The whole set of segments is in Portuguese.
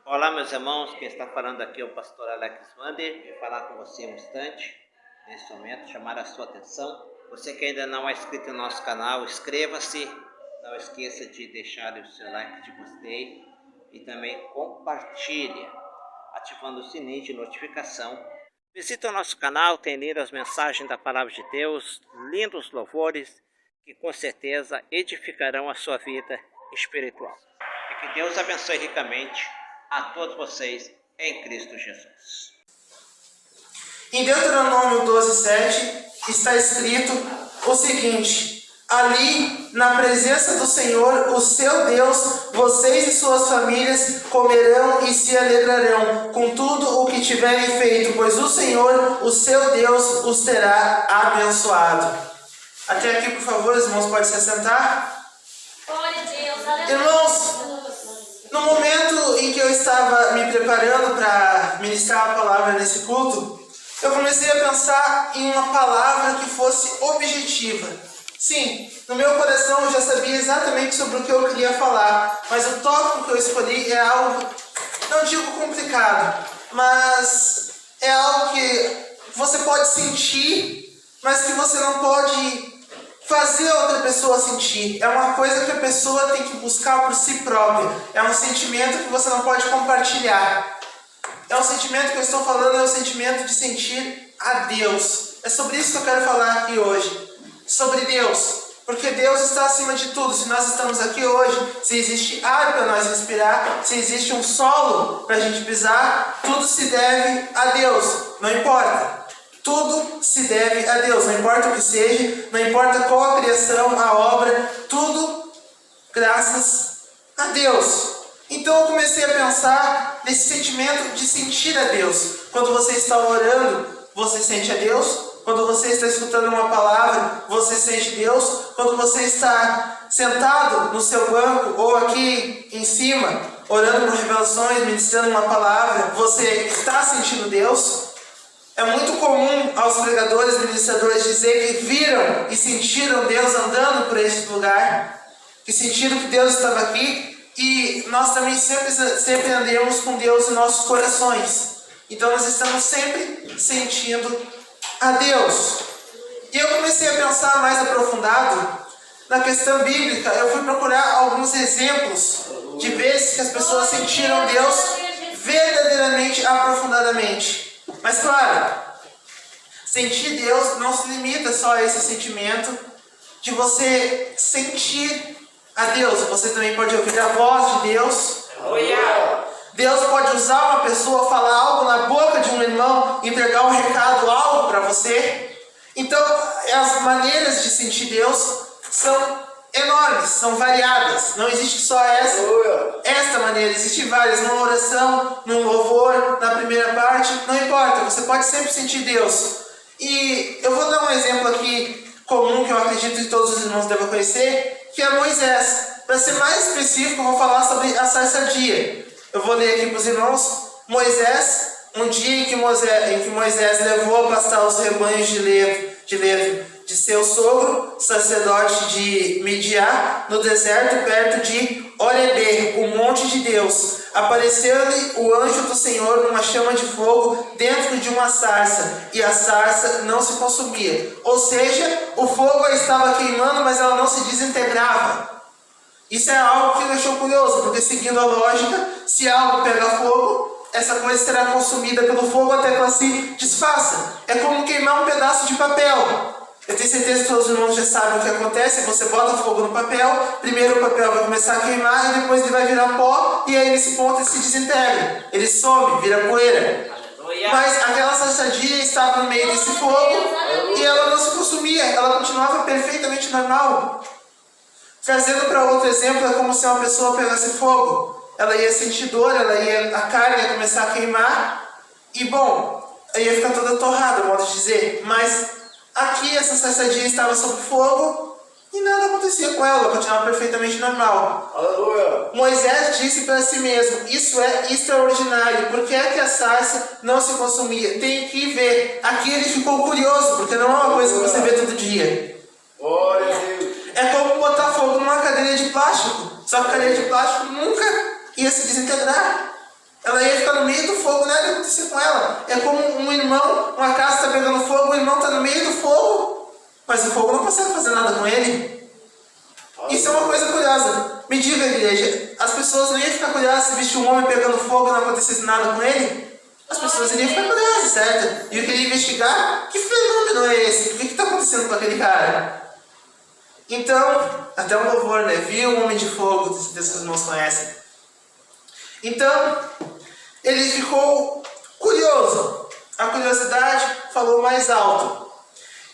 Olá, meus irmãos, quem está falando aqui é o pastor Alex Wander. Vou falar com você um instante, nesse momento, chamar a sua atenção. Você que ainda não é inscrito no nosso canal, inscreva-se. Não esqueça de deixar o seu like de gostei e também compartilhe, ativando o sininho de notificação. Visite o nosso canal, tem lido as mensagens da Palavra de Deus, lindos louvores que com certeza edificarão a sua vida espiritual. E que Deus abençoe ricamente a todos vocês em Cristo Jesus. Em Deuteronômio 12:7 está escrito o seguinte: ali, na presença do Senhor, o seu Deus, vocês e suas famílias comerão e se alegrarão com tudo o que tiverem feito, pois o Senhor, o seu Deus, os terá abençoado. Até aqui, por favor, os irmãos podem se assentar. Glória a Deus, aleluia. Irmãos, no momento em que eu estava me preparando para ministrar a palavra nesse culto, eu comecei a pensar em uma palavra que fosse objetiva. Sim, no meu coração eu já sabia exatamente sobre o que eu queria falar, mas o tópico que eu escolhi é algo, não digo complicado, mas é algo que você pode sentir, mas que você não pode fazer outra pessoa sentir. É uma coisa que a pessoa tem que buscar por si própria. É um sentimento que você não pode compartilhar. É um sentimento que eu estou falando, é um sentimento de sentir a Deus. É sobre isso que eu quero falar aqui hoje. Sobre Deus. Porque Deus está acima de tudo. Se nós estamos aqui hoje, se existe ar para nós respirar, se existe um solo para a gente pisar, tudo se deve a Deus. Não importa. Tudo se deve a Deus, não importa o que seja, não importa qual a criação, a obra, tudo graças a Deus. Então eu comecei a pensar nesse sentimento de sentir a Deus. Quando você está orando, você sente a Deus. Quando você está escutando uma palavra, você sente Deus. Quando você está sentado no seu banco ou aqui em cima, orando por revelações, ministrando uma palavra, você está sentindo Deus. É muito comum aos pregadores e ministradores dizer que viram e sentiram Deus andando por este lugar, que sentiram que Deus estava aqui, e nós também sempre andamos com Deus em nossos corações. Então nós estamos sempre sentindo a Deus. E eu comecei a pensar mais aprofundado na questão bíblica. Eu fui procurar alguns exemplos de vezes que as pessoas sentiram Deus verdadeiramente, aprofundadamente. Mas claro, sentir Deus não se limita só a esse sentimento de você sentir a Deus. Você também pode ouvir a voz de Deus. Deus pode usar uma pessoa, falar algo na boca de um irmão, entregar um recado, algo para você. Então, as maneiras de sentir Deus são enormes, são variadas. Não existe só esta maneira, existem várias. Numa oração, num louvor, na primeira parte, não importa, você pode sempre sentir Deus. E eu vou dar um exemplo aqui comum que eu acredito que todos os irmãos devem conhecer, que é Moisés. Para ser mais específico, eu vou falar sobre a sarçadia. Eu vou ler aqui para os irmãos. Moisés, um dia em que Moisés levou a pastar os rebanhos de Levo de seu sogro, sacerdote de Midian, no deserto perto de Horebe, o monte de Deus. Apareceu-lhe o anjo do Senhor numa chama de fogo dentro de uma sarça, e a sarça não se consumia. Ou seja, o fogo estava queimando, mas ela não se desintegrava. Isso é algo que me deixou curioso, porque seguindo a lógica, se algo pega fogo, essa coisa será consumida pelo fogo até que ela se desfaça. É como queimar um pedaço de papel. Eu tenho certeza que todos os irmãos já sabem o que acontece. Você bota fogo no papel, primeiro o papel vai começar a queimar e depois ele vai virar pó, e aí nesse ponto ele se desintegra, ele some, vira poeira. Mas aquela sarçadia estava no meio desse fogo e ela não se consumia, ela continuava perfeitamente normal. Trazendo para outro exemplo, é como se uma pessoa pegasse fogo. Ela ia sentir dor, a carne ia começar a queimar, e bom, ia ficar toda torrada, modo de dizer. Mas aqui essa sarçadia estava sob fogo e nada acontecia com ela, continuava perfeitamente normal. Aleluia. Moisés disse para si mesmo: isso é extraordinário, por que é que a sarça não se consumia? Tem que ver. Aqui ele ficou curioso, porque não é uma coisa que você vê todo dia. Glória a Deus. É como botar fogo numa cadeira de plástico, só que a cadeira de plástico nunca ia se desintegrar. Ela ia ficar no meio do fogo, nada ia acontecer com ela. É como um irmão, uma casa está pegando fogo, o irmão está no meio do fogo, mas o fogo não consegue fazer nada com ele. Isso é uma coisa curiosa. Me diga, igreja, as pessoas não iam ficar curiosas se visse um homem pegando fogo e não acontecesse nada com ele? As pessoas iriam ficar curiosas, certo? E eu queria investigar que fenômeno é esse, o que está acontecendo com aquele cara? Então, até um louvor, né? Viu um homem de fogo, Deus que os irmãos conhecem. Então, ele ficou curioso. A curiosidade falou mais alto.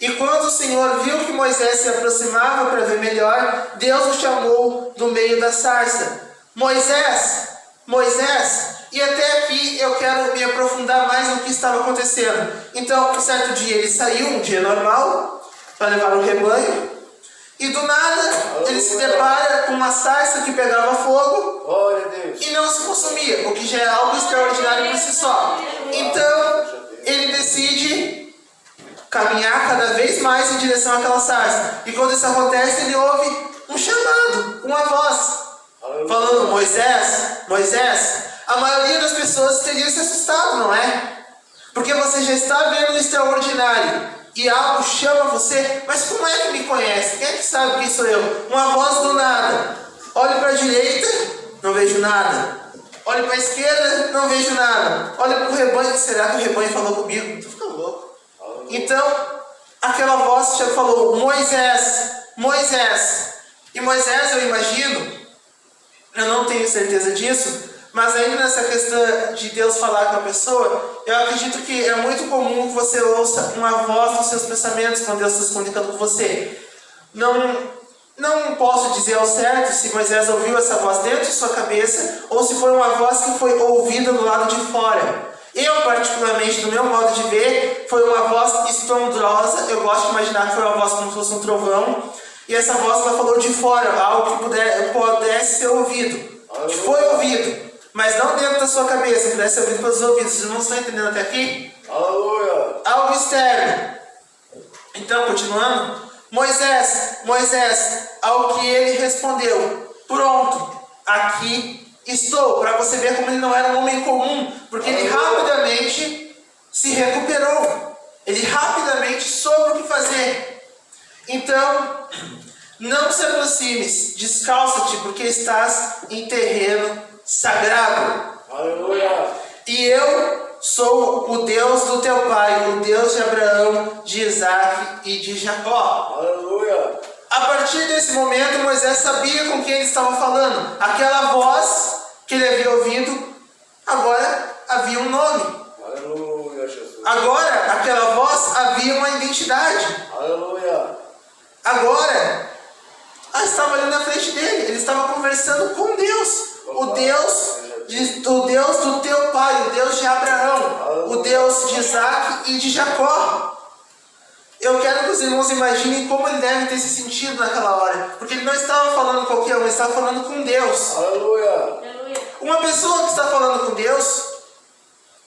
E quando o Senhor viu que Moisés se aproximava para ver melhor, Deus o chamou do meio da sarça. Moisés, Moisés. E até aqui eu quero me aprofundar mais no que estava acontecendo. Então, um certo dia ele saiu, um dia normal, para levar o rebanho. E do nada, ele se depara com uma sarça que pegava fogo e não se consumia, o que já é algo extraordinário por si só. Então, ele decide caminhar cada vez mais em direção àquela sarça. E quando isso acontece, ele ouve um chamado, uma voz, falando: Moisés, Moisés. A maioria das pessoas teria se assustado, não é? Porque você já está vendo o extraordinário e algo chama você, mas como é que me conhece? Quem é que sabe quem sou eu? Uma voz do nada. Olho para a direita, não vejo nada. Olho para a esquerda, não vejo nada. Olho para o rebanho, será que o rebanho falou comigo? Estou ficando louco. Então, aquela voz falou: Moisés, Moisés. E Moisés, eu imagino, eu não tenho certeza disso, mas ainda nessa questão de Deus falar com a pessoa, eu acredito que é muito comum que você ouça uma voz nos seus pensamentos quando Deus está se comunicando com você. Não posso dizer ao certo se Moisés ouviu essa voz dentro de sua cabeça ou se foi uma voz que foi ouvida do lado de fora. Eu, particularmente, do meu modo de ver, foi uma voz estrondosa. Eu gosto de imaginar que foi uma voz como se fosse um trovão. E essa voz ela falou de fora, algo que pudesse ser ouvido. Que foi ouvido, mas não dentro da sua cabeça, pudesse ser ouvido pelos ouvidos. Vocês não estão entendendo até aqui? Aleluia! Algo externo. Então, continuando. Moisés, Moisés, ao que ele respondeu: pronto, aqui estou. Para você ver como ele não era um homem comum, porque ele rapidamente se recuperou. Ele rapidamente soube o que fazer. Então, não se aproximes, descalça-te, porque estás em terreno sagrado. Aleluia! E eu sou o Deus do teu pai, o Deus de Abraão, de Isaac e de Jacó. Aleluia! A partir desse momento, Moisés sabia com quem ele estava falando. Aquela voz que ele havia ouvido, agora havia um nome. Aleluia, Jesus! Agora, aquela voz havia uma identidade. Aleluia! Agora, estava ali na frente dele. Ele estava conversando com Deus. O Deus do teu pai, o Deus de Abraão, o Deus de Isaac e de Jacó. Eu quero que os irmãos imaginem como ele deve ter se sentido naquela hora. Porque ele não estava falando com qualquer um, ele estava falando com Deus. Aleluia! Uma pessoa que está falando com Deus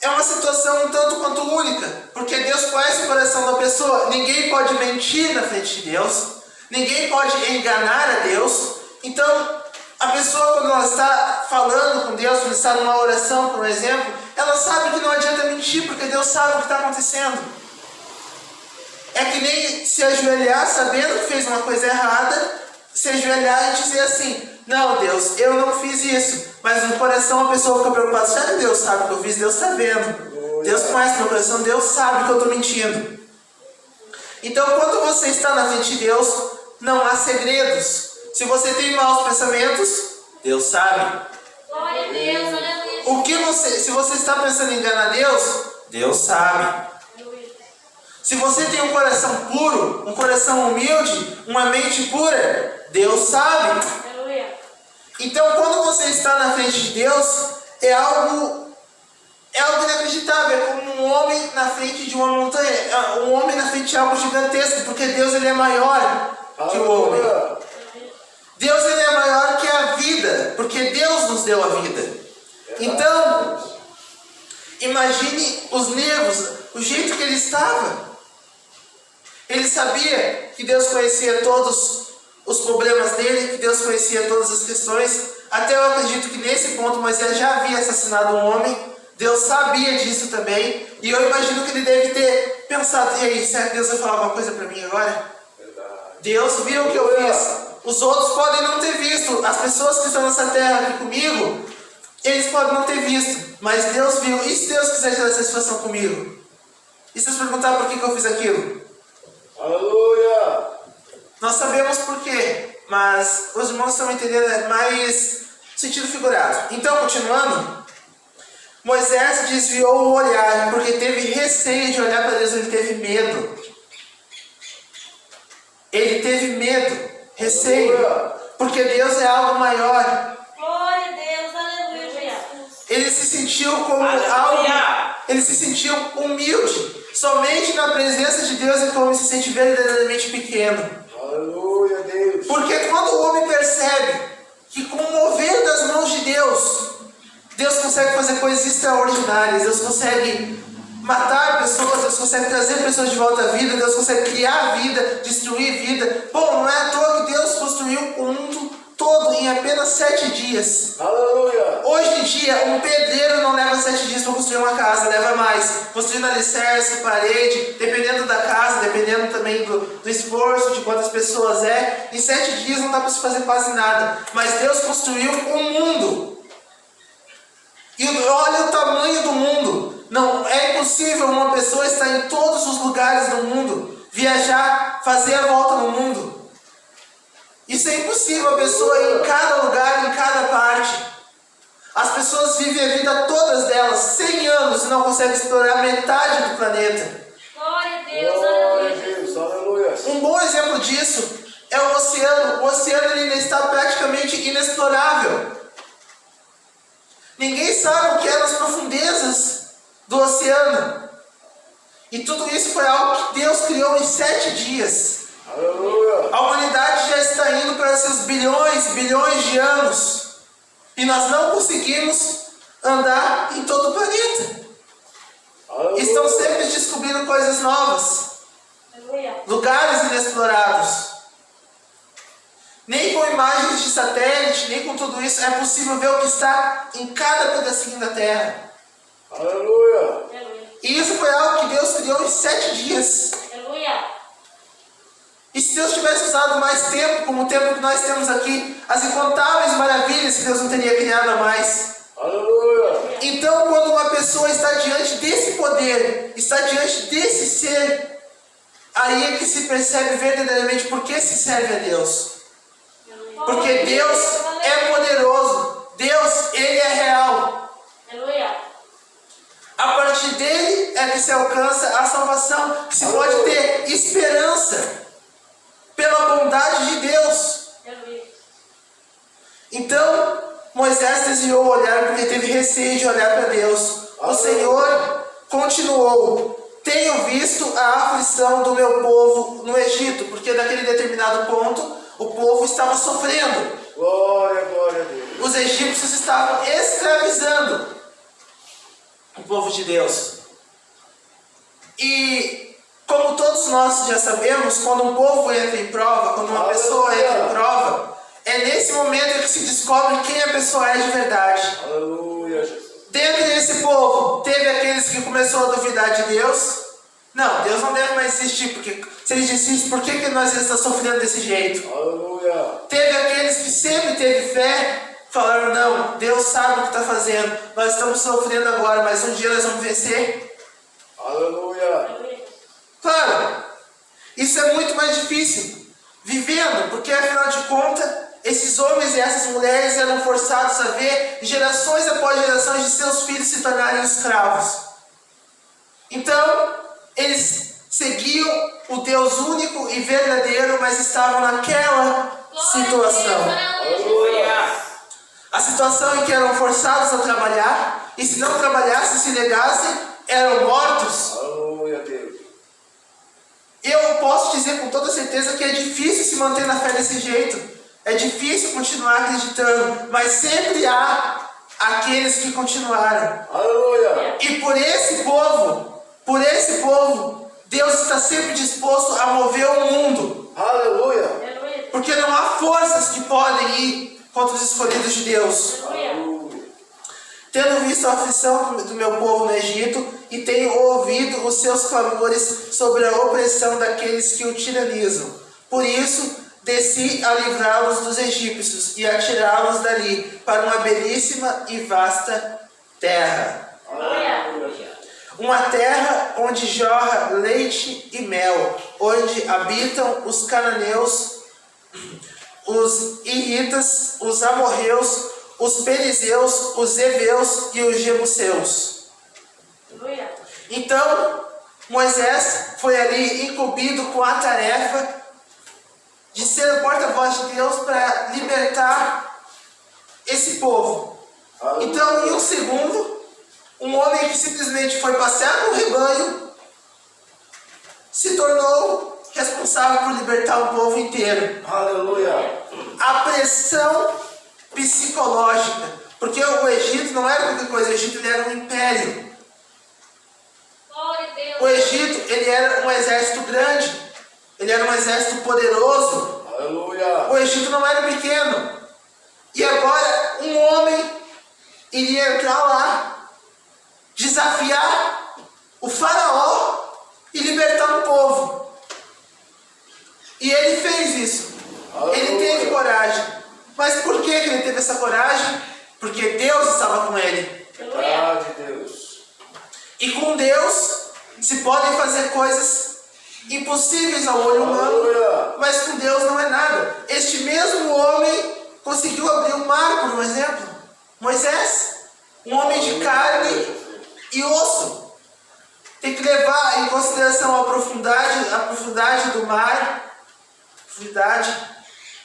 é uma situação um tanto quanto única. Porque Deus conhece o coração da pessoa. Ninguém pode mentir na frente de Deus. Ninguém pode enganar a Deus. Então, a pessoa, quando ela está falando com Deus, quando está numa oração, por exemplo, ela sabe que não adianta mentir, porque Deus sabe o que está acontecendo. É que nem se ajoelhar sabendo que fez uma coisa errada, se ajoelhar e dizer assim: não, Deus, eu não fiz isso. Mas no coração a pessoa fica preocupada: será que Deus sabe o que eu fiz? Deus está vendo. Deus conhece meu coração, Deus sabe que eu estou mentindo. Então, quando você está na frente de Deus, não há segredos. Se você tem maus pensamentos, Deus sabe. Glória a Deus, aleluia. Se você está pensando em enganar Deus, Deus sabe. Se você tem um coração puro, um coração humilde, uma mente pura, Deus sabe. Aleluia. Então, quando você está na frente de Deus, é algo inacreditável. É como um homem na frente de uma montanha, um homem na frente de algo gigantesco, porque Deus ele é maior que o homem. Deus ele é maior que a vida, porque Deus nos deu a vida. Então, imagine os nervos, o jeito que ele estava. Ele sabia que Deus conhecia todos os problemas dele, que Deus conhecia todas as questões. Até eu acredito que nesse ponto Moisés já havia assassinado um homem. Deus sabia disso também. E eu imagino que ele deve ter pensado: e aí, será que Deus vai falar alguma coisa para mim agora? Deus viu o que eu fiz. Os outros podem não ter visto. As pessoas que estão nessa terra aqui comigo, eles podem não ter visto. Mas Deus viu. E se Deus quiser tirar essa situação comigo? E se Deus perguntar por que eu fiz aquilo? Aleluia! Nós sabemos por quê, mas os irmãos estão entendendo mais sentido figurado. Então, continuando, Moisés desviou o olhar porque teve receio de olhar para Deus. Ele teve medo. Ele teve medo, receio, porque Deus é algo maior. Glória a Deus, aleluia, Jesus. Ele se sentiu como algo, ele se sentiu humilde. Somente na presença de Deus é que o homem se sente verdadeiramente pequeno. Aleluia, Deus! Porque quando o homem percebe que com o mover das mãos de Deus, Deus consegue fazer coisas extraordinárias, Deus consegue matar pessoas, Deus consegue trazer pessoas de volta à vida, Deus consegue criar vida, destruir vida. Bom, não é à toa que Deus construiu o mundo todo em apenas 7 dias. Aleluia! Hoje em dia, um pedreiro não leva 7 dias para construir uma casa, leva mais. Construindo alicerce, parede, dependendo da casa, dependendo também do esforço, de quantas pessoas é. Em 7 dias não dá para se fazer quase nada. Mas Deus construiu um mundo. E olha o tamanho do mundo. Não é impossível uma pessoa estar em todos os lugares do mundo, viajar, fazer a volta no mundo. Isso é impossível, a pessoa ir em cada lugar, em cada parte. As pessoas vivem a vida todas delas, 100 anos, e não conseguem explorar metade do planeta. Glória a Deus, Glória a aleluia, Deus! Jesus. Aleluia! Um bom exemplo disso é o oceano. O oceano ele ainda está praticamente inexplorável. Ninguém sabe o que é nas profundezas do oceano. E tudo isso foi algo que Deus criou em 7 dias. Aleluia! A humanidade já está indo para seus bilhões de anos. E nós não conseguimos andar em todo o planeta. Aleluia! Estão sempre descobrindo coisas novas. Aleluia. Lugares inexplorados. Nem com imagens de satélite, nem com tudo isso é possível ver o que está em cada pedacinho da Terra. Aleluia! Aleluia. E isso foi algo que Deus criou em 7 dias. Aleluia. E se Deus tivesse usado mais tempo, como o tempo que nós temos aqui, as incontáveis maravilhas que Deus não teria criado a mais. Aleluia! Então, quando uma pessoa está diante desse poder, está diante desse ser, aí é que se percebe verdadeiramente por que se serve a Deus. Porque Deus é poderoso. Deus, Ele é real. Aleluia. A partir dele é que se alcança a salvação, que se pode ter esperança pela bondade de Deus. Aleluia. Então, Moisés desviou o olhar porque teve receio de olhar para Deus. O Senhor continuou: tenho visto a aflição do meu povo no Egito, porque naquele determinado ponto o povo estava sofrendo. Glória, glória a Deus! Os egípcios estavam escravizando o povo de Deus. E como todos nós já sabemos, quando um povo entra em prova, quando uma pessoa entra em prova, é nesse momento que se descobre quem a pessoa é de verdade. Aleluia, Jesus! Dentro desse povo, teve aqueles que começaram a duvidar de Deus. Não, Deus não deve mais existir, porque se Ele existe, por que nós estamos sofrendo desse jeito? Aleluia! Teve aqueles que sempre teve fé, falaram: não, Deus sabe o que está fazendo, nós estamos sofrendo agora, mas um dia nós vamos vencer. Aleluia! Claro, isso é muito mais difícil, vivendo, porque afinal de contas, esses homens e essas mulheres eram forçados a ver gerações após gerações de seus filhos se tornarem escravos. Então, eles seguiam o Deus único e verdadeiro, mas estavam naquela situação. Aleluia! A situação em que eram forçados a trabalhar, e se não trabalhassem, se negassem, eram mortos. Aleluia, Deus! Eu posso dizer com toda certeza que é difícil se manter na fé desse jeito. É difícil continuar acreditando, mas sempre há aqueles que continuaram. Aleluia! E por esse povo, Deus está sempre disposto a mover o mundo. Aleluia! Aleluia. Porque não há forças que podem ir contra os escolhidos de Deus. Aleluia. Tendo visto a aflição do meu povo no Egito, e tenho ouvido os seus clamores sobre a opressão daqueles que o tiranizam. Por isso, desci a livrá-los dos egípcios e a tirá-los dali para uma belíssima e vasta terra. Aleluia. Uma terra onde jorra leite e mel, onde habitam os cananeus, os hititas, os amorreus, os perizeus, os heveus e os jebuseus. Aleluia. Então Moisés foi ali incumbido com a tarefa de ser o porta-voz de Deus para libertar esse povo. Então, em um segundo, um homem que simplesmente foi passear com o rebanho se tornou responsável por libertar o povo inteiro. Aleluia. A pressão psicológica, porque o Egito não era qualquer coisa, o Egito ele era um império. Glória a Deus. O Egito ele era um exército grande, ele era um exército poderoso. Aleluia. O Egito não era pequeno. E agora um homem iria entrar lá, desafiar o faraó e libertar um povo. E ele fez isso. Ele teve coragem. Mas por que ele teve essa coragem? Porque Deus estava com ele. Aleluia. De Deus. E com Deus se podem fazer coisas impossíveis ao olho humano, Aleluia. mas com Deus não é nada. Este mesmo homem conseguiu abrir o mar, por um exemplo. Moisés, um homem de carne e osso. Tem que levar em consideração a profundidade do mar.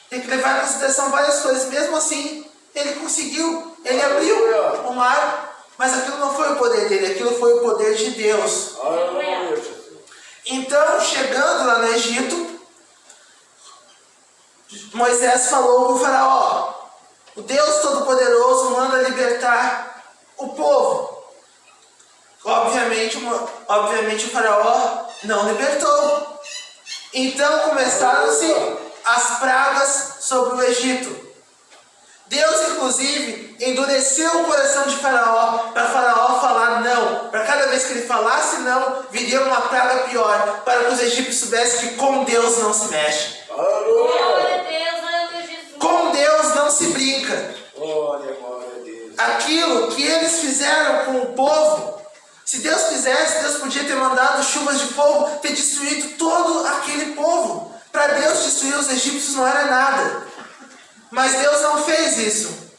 Tem que levar em consideração várias coisas. Mesmo assim, ele conseguiu. Ele abriu o mar, mas aquilo não foi o poder dele, aquilo foi o poder de Deus. Aleluia. Então, chegando lá no Egito, Moisés falou com o faraó: o Deus Todo-Poderoso manda libertar o povo. Obviamente o faraó não libertou. Então começaram-se as pragas sobre o Egito. Deus, inclusive, endureceu o coração de Faraó, para Faraó falar não. Para cada vez que ele falasse não, viria uma praga pior, para que os egípcios soubessem que com Deus não se mexe. Glória a Aleluia. Deus. Aleluia, Jesus. Com Deus não se brinca. Glória a Deus. Aquilo que eles fizeram com o povo, se Deus quisesse, Deus podia ter mandado chuvas de fogo, ter destruído todo aquele povo. Para Deus destruir os egípcios não era nada. Mas Deus não fez isso.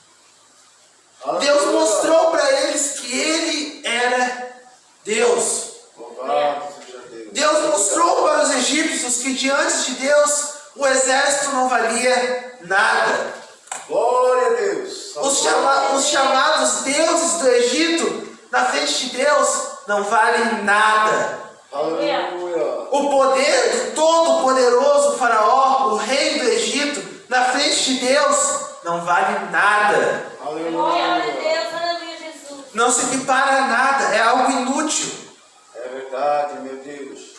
Deus mostrou para eles que Ele era Deus. Louvado seja Deus. Deus mostrou para os egípcios que diante de Deus o exército não valia nada. Glória a Deus. Os chamados deuses do Egito, na frente de Deus, não valem nada. Aleluia. O poder do todo-poderoso faraó, o rei do Egito, na frente de Deus, não vale nada. Glória a Aleluia. Deus. Aleluia, Jesus. Não se equipara a nada, é algo inútil. É verdade, meu Deus.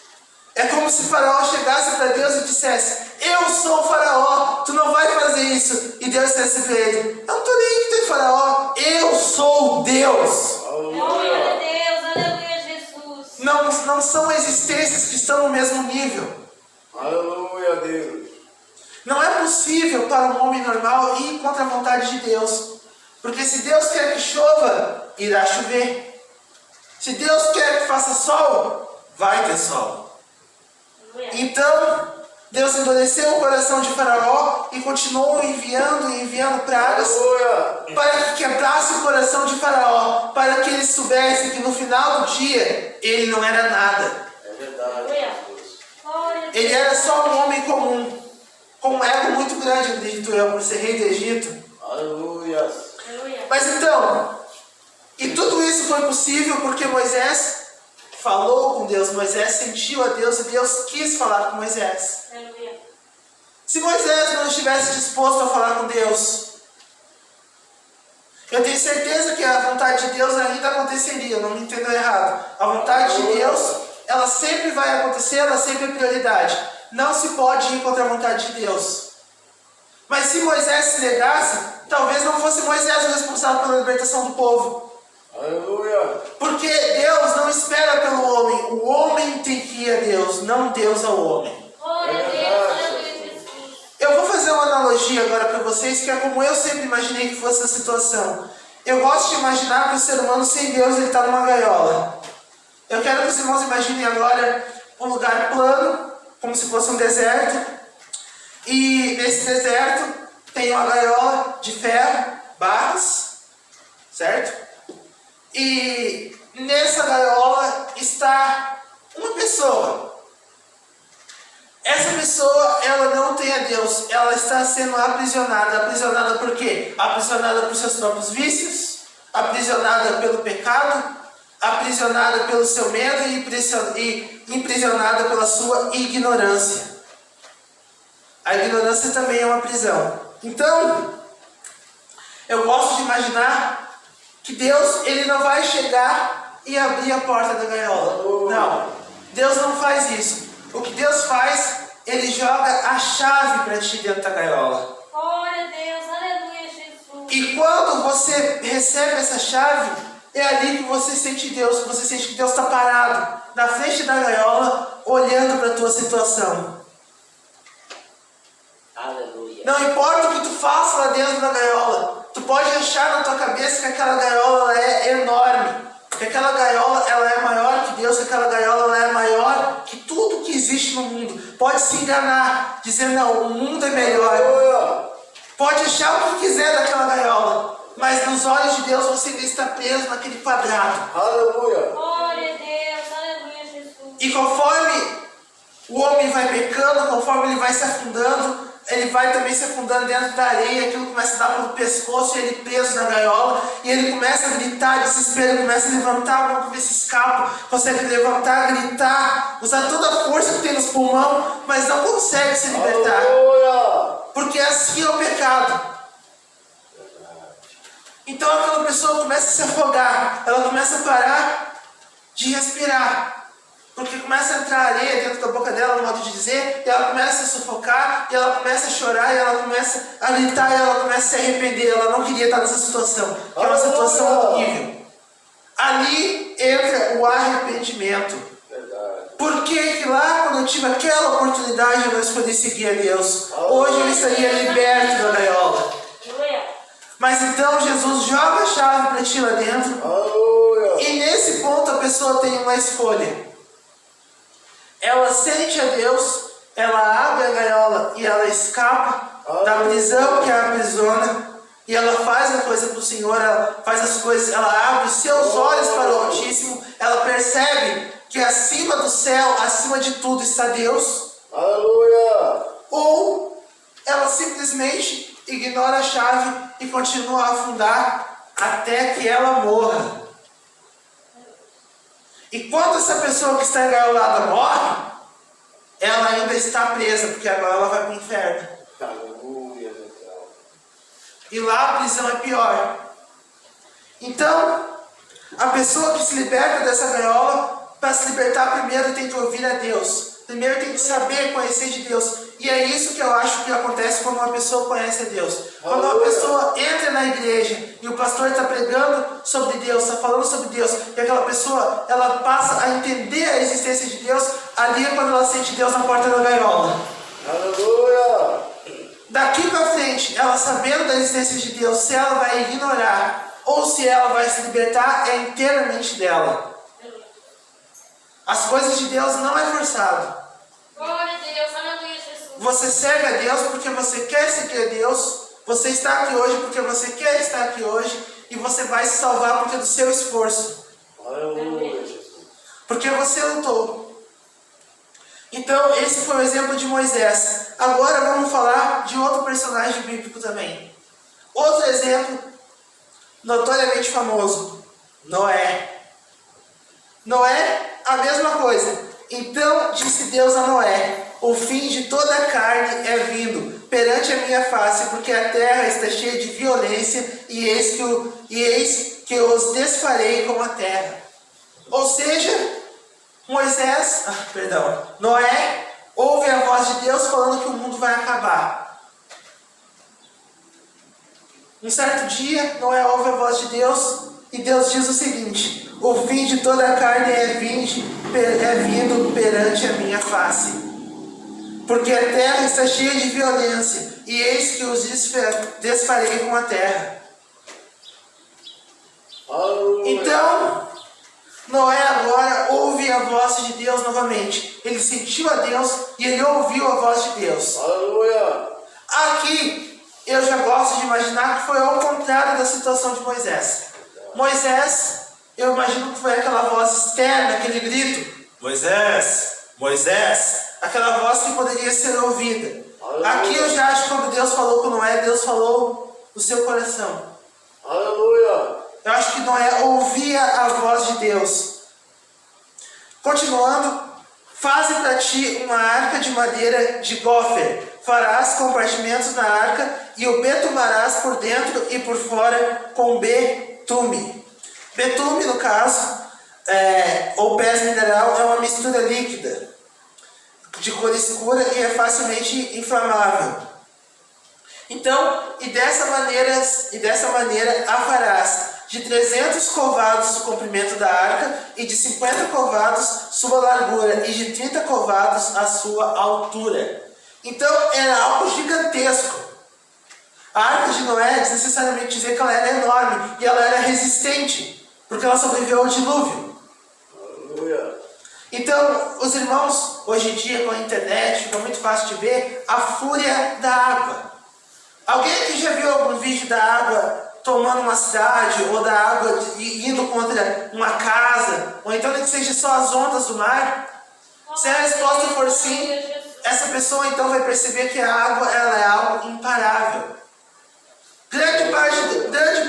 É como se Faraó chegasse para Deus e dissesse: eu sou o Faraó, tu não vai fazer isso. E Deus dissesse para ele: eu não estou nem aí que tu é Faraó, eu sou Deus. Glória a Aleluia. Deus. Aleluia, Jesus. Não são existências que estão no mesmo nível. Aleluia, Deus. Não é possível para um homem normal ir contra a vontade de Deus. Porque se Deus quer que chova, irá chover. Se Deus quer que faça sol, vai ter sol. Aleluia. Então, Deus endureceu o coração de Faraó e continuou enviando pragas Aleluia. para que quebrasse o coração de Faraó, para que ele soubesse que no final do dia ele não era nada. É verdade, Aleluia. Jesus. Glória a Deus. Ele era só um homem comum, com um ego muito grande, acredito eu, por ser rei do Egito. Aleluia. Aleluia. Mas então, e tudo isso foi possível porque Moisés falou com Deus, Moisés sentiu a Deus e Deus quis falar com Moisés. Aleluia. Se Moisés não estivesse disposto a falar com Deus, eu tenho certeza que a vontade de Deus ainda aconteceria, não me entenda errado. A vontade de Deus, ela sempre vai acontecer, ela sempre é prioridade. Não se pode ir contra a vontade de Deus. Mas se Moisés se negasse, talvez não fosse Moisés o responsável pela libertação do povo. Aleluia. Porque Deus não espera pelo homem. O homem tem que ir a Deus, não Deus ao homem. Glória a Deus, aleluia, Jesus. Eu vou fazer uma analogia agora para vocês, que é como eu sempre imaginei que fosse a situação. Eu gosto de imaginar que o ser humano sem Deus ele está numa gaiola. Eu quero que os irmãos imaginem agora um lugar plano, como se fosse um deserto. E nesse deserto tem uma gaiola de ferro, barras, certo? E nessa gaiola está uma pessoa. Essa pessoa, ela não tem a Deus, ela está sendo aprisionada. Aprisionada por quê? Aprisionada por seus próprios vícios, aprisionada pelo pecado, aprisionada pelo seu medo e imprisionada pela sua ignorância. A ignorância também é uma prisão. Então, eu gosto de imaginar que Deus, ele não vai chegar e abrir a porta da gaiola. Não, Deus não faz isso. O que Deus faz, ele joga a chave para ti dentro da gaiola. Glória a Deus, aleluia, Jesus. E quando você recebe essa chave, é ali que você sente Deus, você sente que Deus está parado na frente da gaiola, olhando para a tua situação. Aleluia. Não importa o que tu faça lá dentro da gaiola, tu pode achar na tua cabeça que aquela gaiola ela é enorme, que aquela gaiola ela é maior que Deus, que aquela gaiola ela é maior que tudo que existe no mundo. Pode se enganar, dizer não, o mundo é melhor. Aleluia. Pode achar o que quiser daquela gaiola, mas nos olhos de Deus você ainda está preso naquele quadrado. Aleluia. Glória a Deus, aleluia, Jesus. E conforme o homem vai pecando, conforme ele vai se afundando, ele vai também se afundando dentro da areia, aquilo começa a dar pelo pescoço, e ele preso na gaiola, e ele começa a gritar, desespero, começa a levantar a mão para ver se escapa, consegue levantar, gritar, usar toda a força que tem nos pulmões, mas não consegue se libertar, Aleluia. porque assim é o pecado. Então aquela pessoa começa a se afogar, ela começa a parar de respirar, porque começa a entrar areia dentro da boca dela, no modo de dizer, e ela começa a sufocar, e ela começa a chorar, e ela começa a gritar, e ela começa a se arrepender. Ela não queria estar nessa situação, que é uma situação horrível. Ali entra o arrependimento. Verdade. Por que lá, quando eu tive aquela oportunidade, eu não escolhi seguir a Deus? Hoje eu estaria liberto da gaiola. Aleluia. Mas então Jesus joga a chave para ti lá dentro, Aleluia. e nesse ponto a pessoa tem uma escolha. Ela sente a Deus, ela abre a gaiola e ela escapa da prisão que a aprisiona, e ela faz a coisa para o Senhor, ela faz as coisas, ela abre os seus olhos para o Altíssimo, ela percebe que acima do céu, acima de tudo está Deus. Aleluia. Ou ela simplesmente ignora a chave e continua a afundar até que ela morra. E quando essa pessoa que está engaiolada morre, ela ainda está presa, porque agora ela vai para o inferno. Aleluia, então. E lá a prisão é pior. Então, a pessoa que se liberta dessa gaiola, para se libertar primeiro tem que ouvir a Deus. Primeiro tem que saber conhecer de Deus. E é isso que eu acho que acontece quando uma pessoa conhece a Deus. Quando uma pessoa entra na igreja e o pastor está pregando sobre Deus, está falando sobre Deus, e aquela pessoa ela passa a entender a existência de Deus, ali é quando ela sente Deus na porta da gaiola. Aleluia. Daqui para frente, ela sabendo da existência de Deus, se ela vai ignorar ou se ela vai se libertar, é inteiramente dela. As coisas de Deus não é forçado. Glória a Deus, aleluia, Jesus. Você segue a Deus porque você quer seguir a Deus. Você está aqui hoje porque você quer estar aqui hoje. E você vai se salvar porque é do seu esforço. Aleluia, Jesus. Porque você lutou. Então, esse foi o exemplo de Moisés. Agora vamos falar de outro personagem bíblico também. Outro exemplo notoriamente famoso. Noé. Noé, a mesma coisa. Então disse Deus a Noé: o fim de toda a carne é vindo perante a minha face, porque a terra está cheia de violência, e eis que os desfarei como a terra. Ou seja, Noé ouve a voz de Deus falando que o mundo vai acabar. Um certo dia, Noé ouve a voz de Deus e Deus diz o seguinte: o fim de toda a carne é vindo perante a minha face. Porque a terra está cheia de violência, e eis que os desfarei com a terra. Aleluia. Então, Noé agora ouve a voz de Deus novamente. Ele sentiu a Deus e ele ouviu a voz de Deus. Aleluia. Aqui, eu já gosto de imaginar que foi ao contrário da situação de Moisés. Moisés, eu imagino que foi aquela voz externa, aquele grito: Moisés, Moisés, aquela voz que poderia ser ouvida. Aleluia. Aqui eu já acho que quando Deus falou com Noé, Deus falou no seu coração. Aleluia. Eu acho que Noé ouvia a voz de Deus. Continuando, faze para ti uma arca de madeira de gofer. Farás compartimentos na arca e o betumarás por dentro e por fora com betume. Betume, no caso, ou pés mineral, é uma mistura líquida, de cor escura e é facilmente inflamável. Então, e dessa maneira a farás de 300 covados o comprimento da arca, e de 50 covados sua largura, e de 30 covados a sua altura. Então, era algo gigantesco. A arca de Noé, desnecessariamente dizer que ela era enorme, e ela era resistente, porque ela sobreviveu ao dilúvio. Aleluia. Então, os irmãos, hoje em dia, com a internet, fica muito fácil de ver a fúria da água. Alguém aqui já viu algum vídeo da água tomando uma cidade, ou da água indo contra uma casa, ou então nem que seja só as ondas do mar? Se a resposta for sim, essa pessoa então vai perceber que a água ela é algo imparável. Grande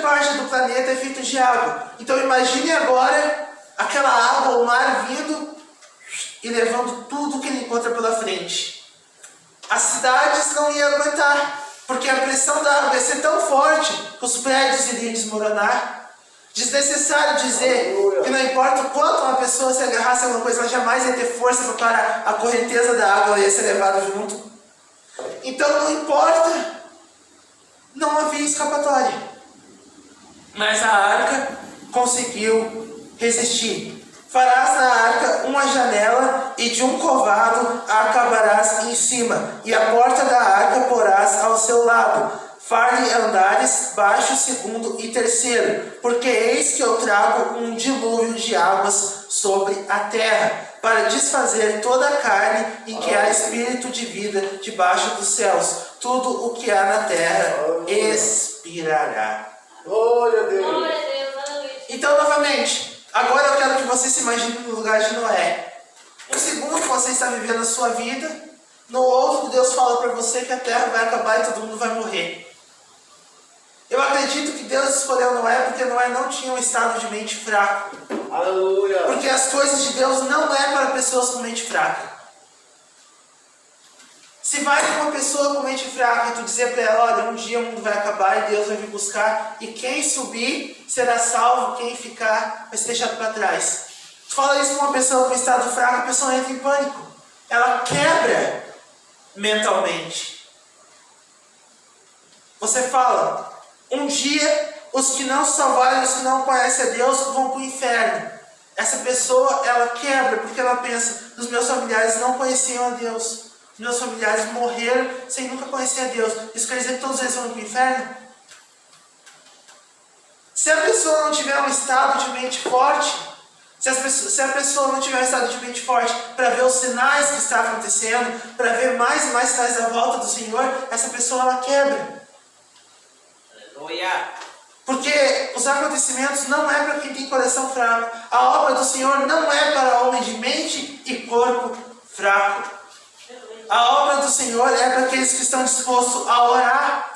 parte do planeta é feito de água. Então imagine agora aquela água, o mar vindo e levando tudo que ele encontra pela frente. As cidades não iam aguentar, porque a pressão da água ia ser tão forte que os prédios iriam desmoronar. Desnecessário dizer que não importa o quanto uma pessoa se agarrasse a alguma coisa, ela jamais ia ter força para parar a correnteza da água, ela ia ser levada junto. Então não importa, não havia escapatória. Mas a arca conseguiu resistir. Farás na arca uma janela, e de um covado a acabarás em cima, e a porta da arca porás ao seu lado. Far-lhe andares baixo, segundo e terceiro, porque eis que eu trago um dilúvio de águas sobre a terra, para desfazer toda a carne em que há espírito de vida debaixo dos céus. Tudo o que há na terra expirará. Glória a Deus. Glória a Deus, aleluia. Então, novamente, agora eu quero que você se imagine no lugar de Noé. Um segundo que você está vivendo a sua vida, no outro Deus fala para você que a terra vai acabar e todo mundo vai morrer. Eu acredito que Deus escolheu Noé porque Noé não tinha um estado de mente fraco. Aleluia. Porque as coisas de Deus não é para pessoas com mente fraca. Se vai com uma pessoa com mente fraca e tu dizer para ela: olha, um dia o mundo vai acabar e Deus vai vir buscar, e quem subir será salvo, quem ficar vai ser deixado para trás. Tu fala isso com uma pessoa com estado fraco, a pessoa entra em pânico. Ela quebra mentalmente. Você fala: um dia os que não se salvarem, os que não conhecem a Deus, vão para o inferno. Essa pessoa, ela quebra, porque ela pensa: os meus familiares não conheciam a Deus. Os meus familiares morreram sem nunca conhecer a Deus. Isso quer dizer que todos eles vão para o inferno? Se a pessoa não tiver um estado de mente forte, se a pessoa não tiver um estado de mente forte para ver os sinais que está acontecendo, para ver mais e mais sinais da volta do Senhor, essa pessoa ela quebra. Aleluia. Porque os acontecimentos não é para quem tem coração fraco. A obra do Senhor não é para homem de mente e corpo fraco. A obra do Senhor é para aqueles que estão dispostos a orar.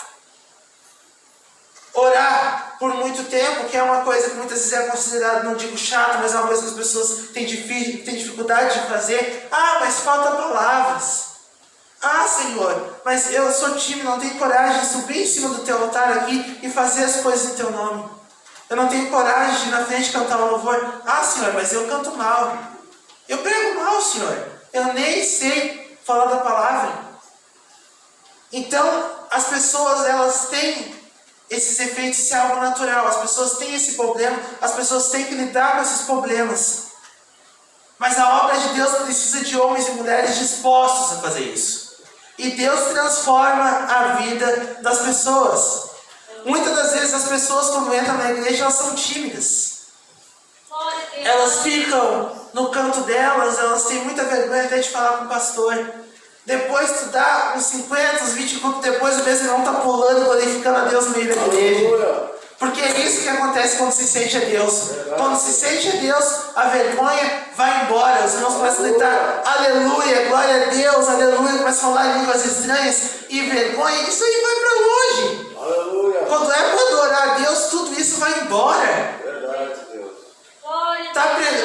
Orar por muito tempo, que é uma coisa que muitas vezes é considerada, não digo chato, mas é uma coisa que as pessoas têm dificuldade de fazer. Ah, mas falta palavras. Ah, Senhor, mas eu sou tímido, não tenho coragem de subir em cima do teu altar aqui e fazer as coisas em teu nome. Eu não tenho coragem de ir na frente cantar um louvor. Ah, Senhor, mas eu canto mal. Eu prego mal, Senhor. Eu nem sei falar da palavra. Então, as pessoas, elas têm esses efeitos, isso é algo natural. As pessoas têm esse problema, as pessoas têm que lidar com esses problemas. Mas a obra de Deus precisa de homens e mulheres dispostos a fazer isso. E Deus transforma a vida das pessoas. Muitas das vezes as pessoas, quando entram na igreja, elas são tímidas. Elas ficam no canto delas, elas têm muita vergonha até de falar com o pastor. Depois tu dá uns 50, uns 20 minutos depois, o mesmo irmão está pulando, glorificando a Deus no meio da igreja. Aleluia. Porque é isso que acontece quando se sente a Deus. Quando se sente a Deus, a vergonha vai embora. Os irmãos começam a gritar, aleluia, glória a Deus, aleluia. Começam a falar em línguas estranhas e vergonha. Isso aí vai para longe. Aleluia. Quando é para adorar a Deus, tudo isso vai embora. Verdade, Deus.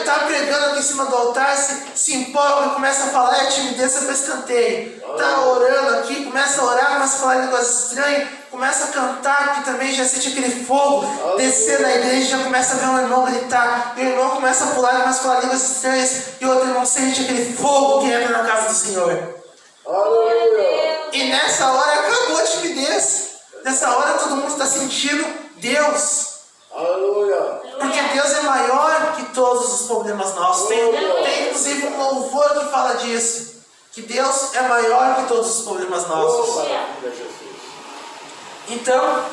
Tá pregando aqui em cima do altar, se empolga, começa a falar, é timidez para escanteio. Tá orando aqui, começa a orar, começa a falar em línguas estranhas, começa a cantar, que também já sente aquele fogo descer na igreja, já começa a ver um irmão gritar, e o irmão começa a pular, começa a falar línguas estranhas, e o outro irmão sente aquele fogo que entra na casa do Senhor. Aleluia. E nessa hora acabou a timidez. Nessa hora todo mundo está sentindo Deus. Aleluia. Porque Deus é maior que todos os problemas nossos. Tem inclusive um louvor que fala disso. Que Deus é maior que todos os problemas nossos. Maravilha, Jesus. Então,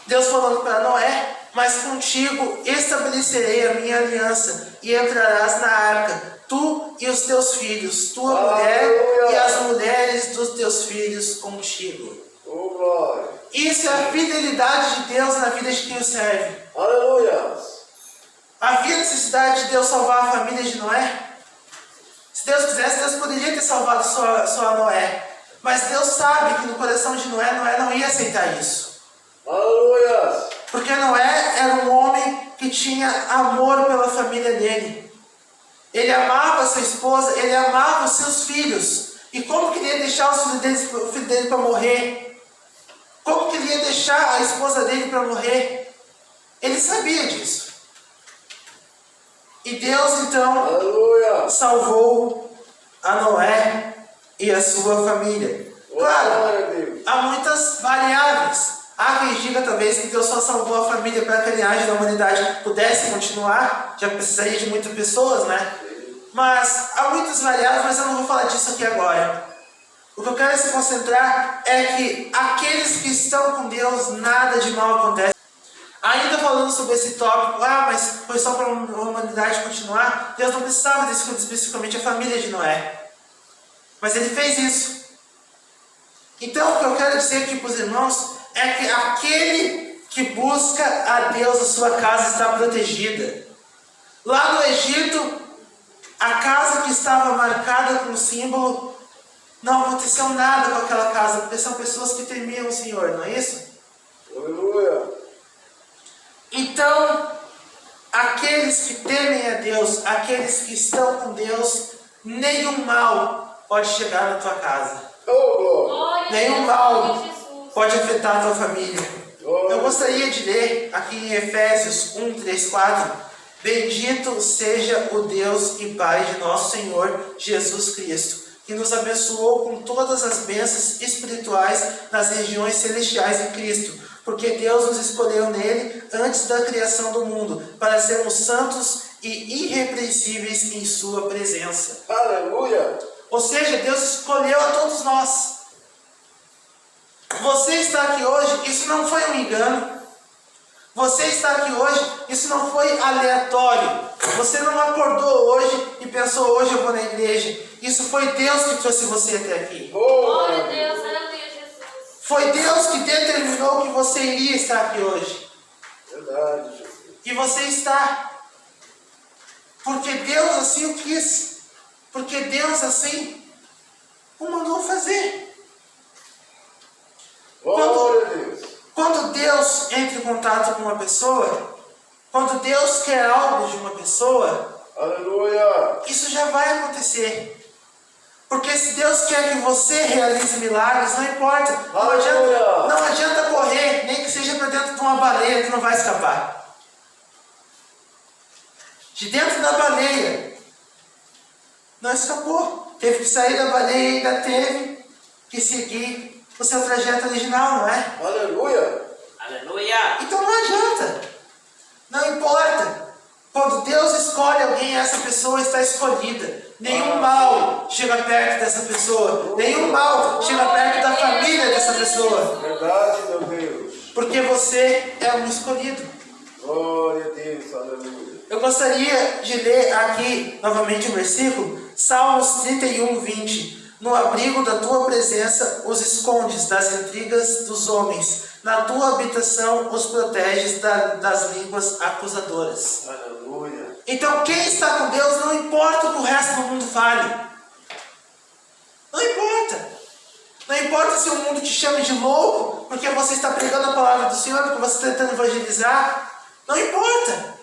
Deus falando para Noé, mas contigo estabelecerei a minha aliança e entrarás na arca, tu e os teus filhos, tua mulher e as mulheres dos teus filhos contigo. Oh, glória. Isso é a fidelidade de Deus na vida de quem o serve. Aleluia. Havia necessidade de Deus salvar a família de Noé? Se Deus quisesse, Deus poderia ter salvado só Noé. Mas Deus sabe que no coração de Noé não ia aceitar isso. Aleluia. Porque Noé era um homem que tinha amor pela família dele. Ele amava sua esposa, ele amava os seus filhos. E como que ele ia deixar o filho dele para morrer? Como que ele ia deixar a esposa dele para morrer? Ele sabia disso. E Deus então Aleluia. salvou a Noé e a sua família. Claro, Glória a Deus. há muitas variáveis. Há quem diga talvez que Deus só salvou a família para que a linhagem da humanidade pudesse continuar. Já precisaria de muitas pessoas, né? Mas há muitas variáveis, mas eu não vou falar disso aqui agora. O que eu quero se concentrar é que aqueles que estão com Deus, nada de mal acontece. Ainda falando sobre esse tópico, mas foi só para a humanidade continuar, Deus não precisava descobrir especificamente a família de Noé. Mas ele fez isso. Então o que eu quero dizer aqui para os irmãos é que aquele que busca a Deus, a sua casa está protegida. Lá no Egito, a casa que estava marcada com o símbolo, não aconteceu nada com aquela casa, porque são pessoas que temiam o Senhor, não é isso? Aleluia. Então, aqueles que temem a Deus, aqueles que estão com Deus, nenhum mal pode chegar na tua casa. Oh, glória. Nenhum mal pode afetar a tua família. Glória. Eu gostaria de ler aqui em Efésios 1, 3, 4. Bendito seja o Deus e Pai de nosso Senhor Jesus Cristo, que nos abençoou com todas as bênçãos espirituais nas regiões celestiais em Cristo, porque Deus nos escolheu nele antes da criação do mundo, para sermos santos e irrepreensíveis em sua presença. Aleluia. Ou seja, Deus escolheu a todos nós. Você está aqui hoje, isso não foi um engano. Você está aqui hoje, isso não foi aleatório. Você não acordou hoje e pensou, hoje eu vou na igreja. Isso foi Deus que trouxe você até aqui. Glória a Deus, aleluia, Jesus. Foi Deus que determinou que você iria estar aqui hoje. Verdade, Jesus. E você está. Porque Deus assim o quis. Porque Deus assim o mandou fazer. Glória a Deus. Quando Deus entra em contato com uma pessoa, quando Deus quer algo de uma pessoa, Aleluia. isso já vai acontecer. Porque se Deus quer que você realize milagres, não importa. Não adianta correr, nem que seja para dentro de uma baleia, que não vai escapar. De dentro da baleia, não escapou. Teve que sair da baleia e ainda teve que seguir o seu trajeto original, não é? Aleluia. Aleluia. Então não adianta. Não importa. Quando Deus escolhe alguém, essa pessoa está escolhida. Nenhum mal chega perto dessa pessoa. Nenhum mal chega perto da família dessa pessoa. Verdade, meu Deus. Porque você é um escolhido. Glória a Deus, aleluia. Eu gostaria de ler aqui novamente o versículo, Salmos 31, 20. No abrigo da tua presença os escondes das intrigas dos homens. Na tua habitação os proteges das línguas acusadoras. Aleluia. Então quem está com Deus, não importa o que o resto do mundo fale. Não importa. Não importa se o mundo te chama de louco, porque você está pregando a palavra do Senhor, porque você está tentando evangelizar. Não importa.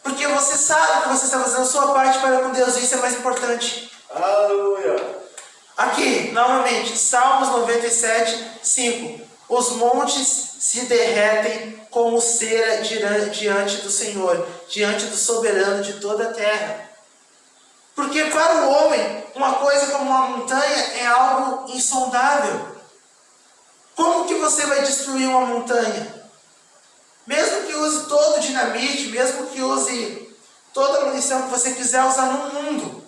Porque você sabe que você está fazendo a sua parte para com Deus, e isso é mais importante. Aleluia. Aqui, novamente, Salmos 97, 5. Os montes se derretem como cera diante do Senhor, diante do soberano de toda a terra. Porque para o homem, uma coisa como uma montanha é algo insondável. Como que você vai destruir uma montanha? Mesmo que use todo o dinamite, mesmo que use toda a munição que você quiser usar no mundo,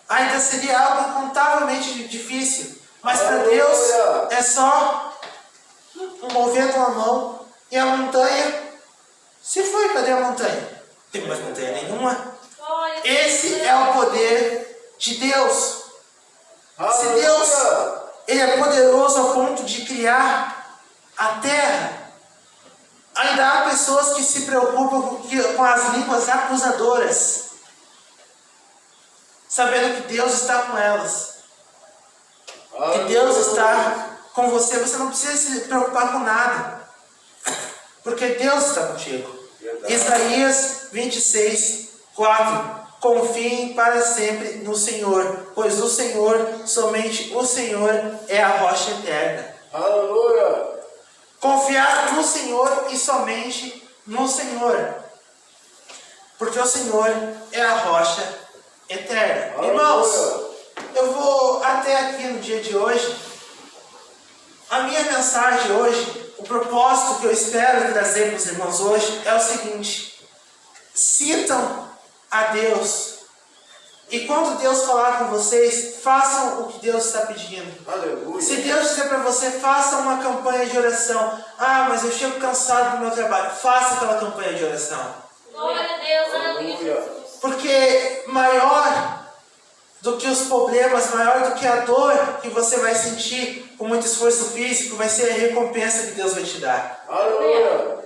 ainda seria algo incontavelmente difícil. Mas para Deus é só mover uma mão e a montanha se foi. Cadê a montanha? Não tem mais montanha nenhuma. Esse é o poder de Deus. Se Deus ele é poderoso ao ponto de criar a terra, ainda há pessoas que se preocupam com as línguas acusadoras, sabendo que Deus está com elas. Que Deus está com você. Você não precisa se preocupar com nada, porque Deus está contigo. Isaías 26, 4. Confiem para sempre no Senhor, pois o Senhor, somente o Senhor é a rocha eterna. Aleluia. Confiar no Senhor e somente no Senhor, porque o Senhor é a rocha eterna. Aleluia. Irmãos, eu vou até aqui no dia de hoje. A minha mensagem hoje, o propósito que eu espero trazer para os irmãos hoje é o seguinte: sintam a Deus, e quando Deus falar com vocês, façam o que Deus está pedindo. Aleluia. Se Deus disser para você, faça uma campanha de oração. Ah, mas eu chego cansado do meu trabalho. Faça aquela campanha de oração. Glória a Deus, aleluia, Jesus. Porque maior do que os problemas, maior do que a dor que você vai sentir com muito esforço físico, vai ser a recompensa que Deus vai te dar. Aleluia.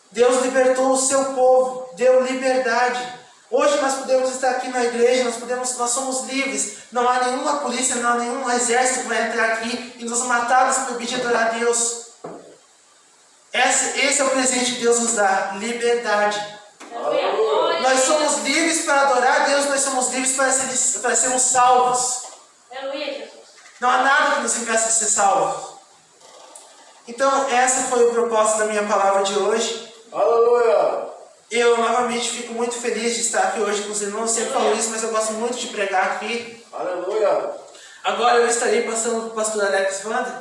Deus libertou o seu povo, deu liberdade. Hoje nós podemos estar aqui na igreja, nós somos livres. Não há nenhuma polícia, não há nenhum exército que vai entrar aqui e nos matar, nos proibir de adorar a Deus. Esse é o presente que Deus nos dá, liberdade. Aleluia. Nós somos livres para adorar a Deus, nós somos livres para sermos salvos. Aleluia, Jesus. Não há nada que nos impeça de ser salvos. Então, essa foi o propósito da minha palavra de hoje. Aleluia. Eu novamente fico muito feliz de estar aqui hoje com os irmãos. Eu sempre falo isso, mas eu gosto muito de pregar aqui. Aleluia. Agora eu estarei passando para o pastor Alex Wander.